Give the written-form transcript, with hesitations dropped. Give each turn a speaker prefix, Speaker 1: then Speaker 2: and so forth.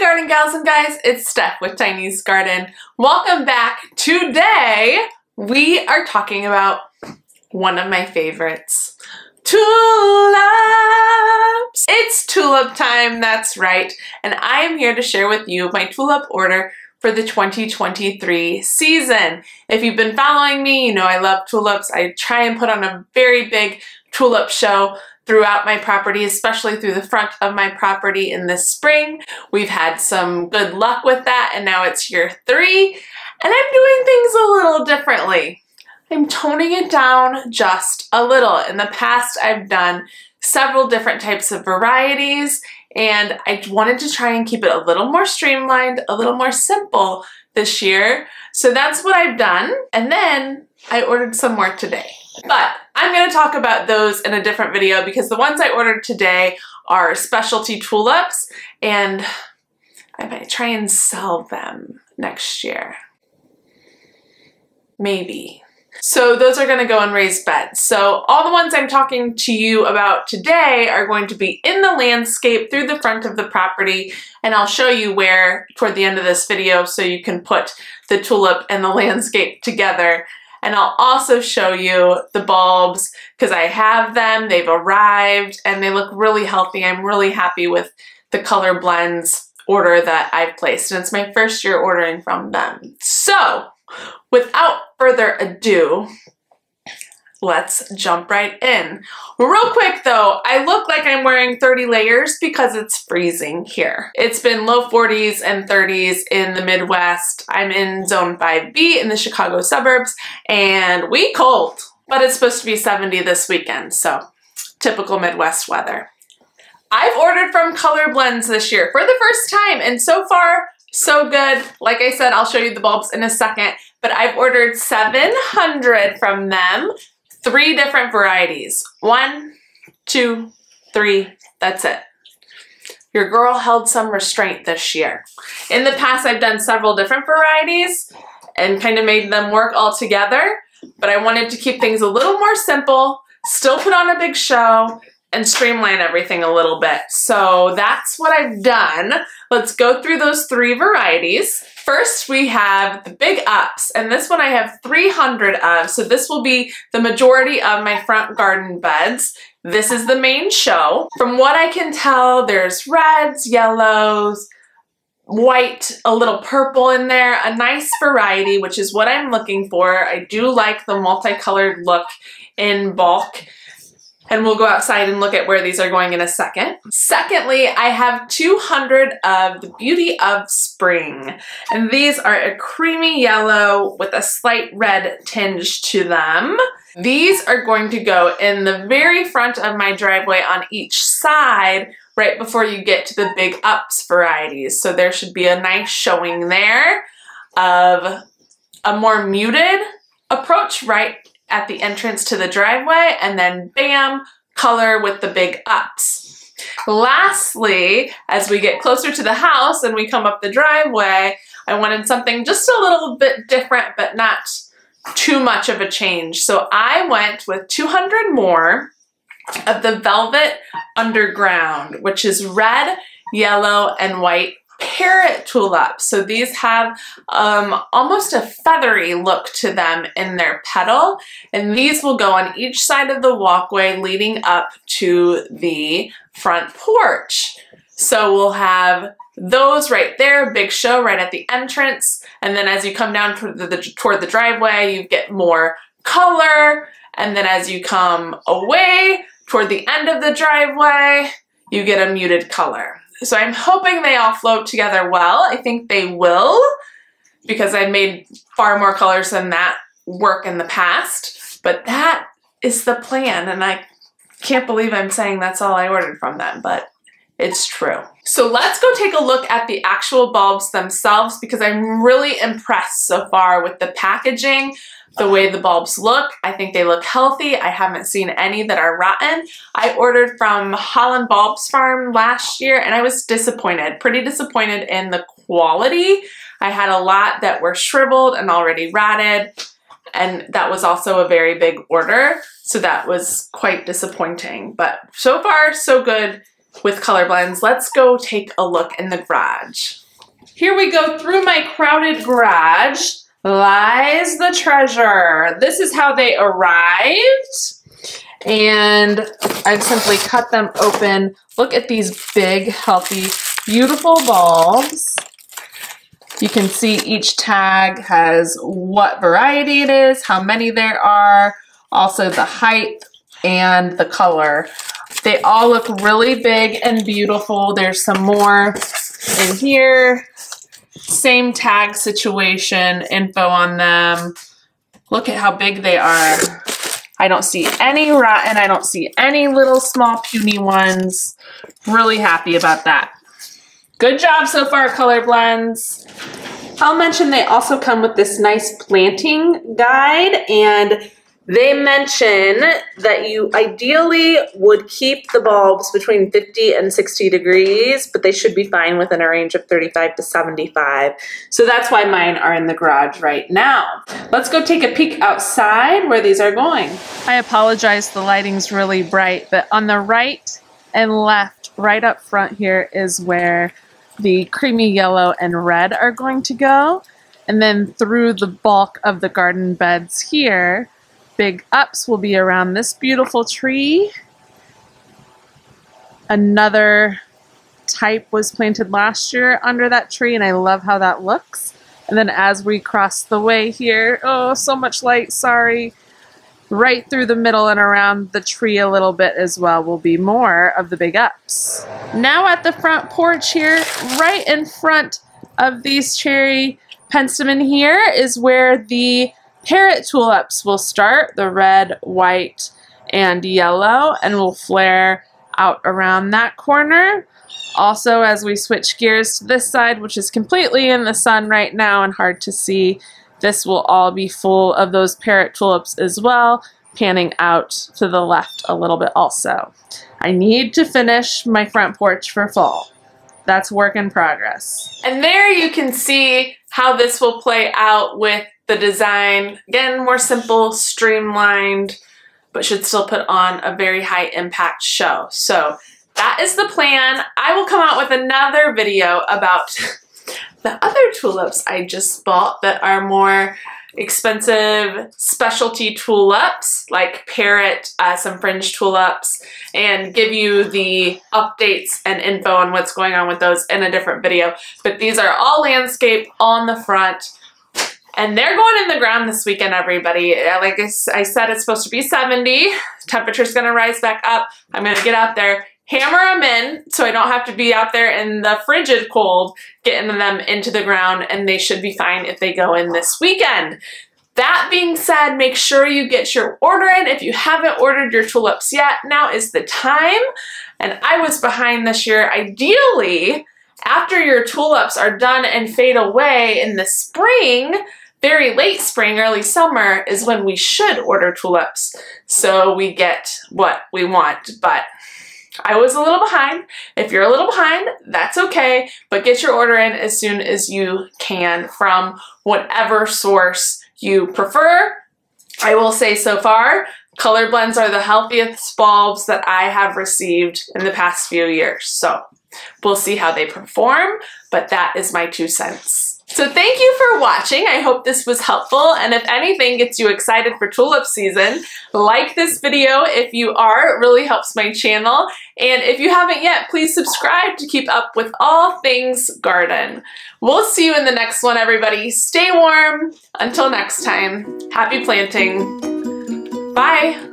Speaker 1: garden gals and guys, it's Steph with Tiny's Garden. Welcome back. Today we are talking about one of my favorites, tulips. It's tulip time, that's right, and I am here to share with you my tulip order for the 2023 season. If you've been following me, you know I love tulips. I try and put on a very big tulip show throughout my property, especially through the front of my property in the spring. We've had some good luck with that, and now it's year 3, and I'm doing things a little differently. I'm toning it down just a little. In the past, I've done several different types of varieties, and I wanted to try and keep it a little more streamlined, a little more simple this year. So that's what I've done, and then I ordered some more today. But I'm going to talk about those in a different video because the ones I ordered today are specialty tulips, and I might try and sell them next year. Maybe. So those are going to go in raised beds. So all the ones I'm talking to you about today are going to be in the landscape through the front of the property, and I'll show you where toward the end of this video so you can put the tulip and the landscape together. And I'll also show you the bulbs because I have them, they've arrived, and they look really healthy. I'm really happy with the Colorblends order that I've placed, and it's my first year ordering from them. So without further ado, let's jump right in. Real quick though, I look like I'm wearing 30 layers because it's freezing here. It's been low 40s and 30s in the Midwest. I'm in zone 5B in the Chicago suburbs, and we cold, but it's supposed to be 70 this weekend, so typical Midwest weather. I've ordered from Colorblends this year for the first time, and so far, so good. Like I said, I'll show you the bulbs in a second, but I've ordered 700 from them. 3 different varieties. 1, 2, 3, that's it. Your girl held some restraint this year. In the past, I've done several different varieties and kind of made them work all together, but I wanted to keep things a little more simple, still put on a big show, and streamline everything a little bit. So that's what I've done. Let's go through those 3 varieties. First, we have the Big Ups, and this one I have 300 of, so this will be the majority of my front garden beds. This is the main show. From what I can tell, there's reds, yellows, white, a little purple in there, a nice variety, which is what I'm looking for. I do like the multicolored look in bulk. And we'll go outside and look at where these are going in a second. Secondly, I have 200 of the Beauty of Spring. And these are a creamy yellow with a slight red tinge to them. These are going to go in the very front of my driveway on each side, right before you get to the Big Ups varieties. So there should be a nice showing there of a more muted approach right at the entrance to the driveway, and then bam, color with the Big Ups. Lastly, as we get closer to the house and we come up the driveway, I wanted something just a little bit different, but not too much of a change. So I went with 200 more of the Velvet Underground, which is red, yellow, and white parrot tulips. So these have almost a feathery look to them in their petal, and these will go on each side of the walkway leading up to the front porch. So we'll have those right there, big show right at the entrance, and then as you come down toward the driveway, you get more color, and then as you come away toward the end of the driveway, you get a muted color. So I'm hoping they all float together well. I think they will, because I've made far more colors than that work in the past. But that is the plan, and I can't believe I'm saying that's all I ordered from them, but it's true. So let's go take a look at the actual bulbs themselves, because I'm really impressed so far with the packaging, the way the bulbs look. I think they look healthy. I haven't seen any that are rotten. I ordered from Holland Bulbs Farm last year, and I was disappointed, pretty disappointed in the quality. I had a lot that were shriveled and already rotted, and that was also a very big order, so that was quite disappointing. But so far, so good. with Colorblends, let's go take a look in the garage. Here we go. Through my crowded garage lies the treasure. This is how they arrived. And I've simply cut them open. Look at these big, healthy, beautiful bulbs. You can see each tag has what variety it is, how many there are, also the height and the color. They all look really big and beautiful. There's some more in here. Same tag situation, info on them. Look at how big they are. I don't see any rotten. I don't see any little small puny ones. Really happy about that. Good job so far, Colorblends. I'll mention they also come with this nice planting guide, and they mention that you ideally would keep the bulbs between 50 and 60 degrees, but they should be fine within a range of 35 to 75. So that's why mine are in the garage right now. Let's go take a peek outside where these are going. I apologize, the lighting's really bright, but on the right and left, right up front here is where the creamy yellow and red are going to go. And then through the bulk of the garden beds here, big ups will be around this beautiful tree. Another type was planted last year under that tree, and I love how that looks. And then as we cross the way here, oh, so much light, sorry. Right through the middle and around the tree a little bit as well will be more of the big ups. Now at the front porch here, right in front of these cherry penstemon here is where the parrot tulips will start, the red, white, and yellow, and will flare out around that corner. Also, as we switch gears to this side, which is completely in the sun right now and hard to see, this will all be full of those parrot tulips as well, panning out to the left a little bit also. I need to finish my front porch for fall. That's work in progress. And there you can see how this will play out with the design. Again, more simple, streamlined, but should still put on a very high impact show. So that is the plan. I will come out with another video about the other tulips I just bought that are more expensive specialty tulips, like parrot, some fringe tulips, and give you the updates and info on what's going on with those in a different video. But these are all landscape on the front, and they're going in the ground this weekend, everybody. Like I said, it's supposed to be 70. Temperature's gonna rise back up. I'm gonna get out there, hammer them in so I don't have to be out there in the frigid cold getting them into the ground, and they should be fine if they go in this weekend. That being said, make sure you get your order in. If you haven't ordered your tulips yet, now is the time. And I was behind this year. Ideally, after your tulips are done and fade away in the spring, very late spring, early summer is when we should order tulips, so we get what we want. But I was a little behind. If you're a little behind, that's okay, but get your order in as soon as you can from whatever source you prefer. I will say so far, Colorblends are the healthiest bulbs that I have received in the past few years. So we'll see how they perform, but that is my 2 cents. So thank you for watching. I hope this was helpful, and if anything gets you excited for tulip season, like this video if you are. It really helps my channel. And if you haven't yet, please subscribe to keep up with all things garden. We'll see you in the next one, everybody. Stay warm. Until next time, happy planting. Bye.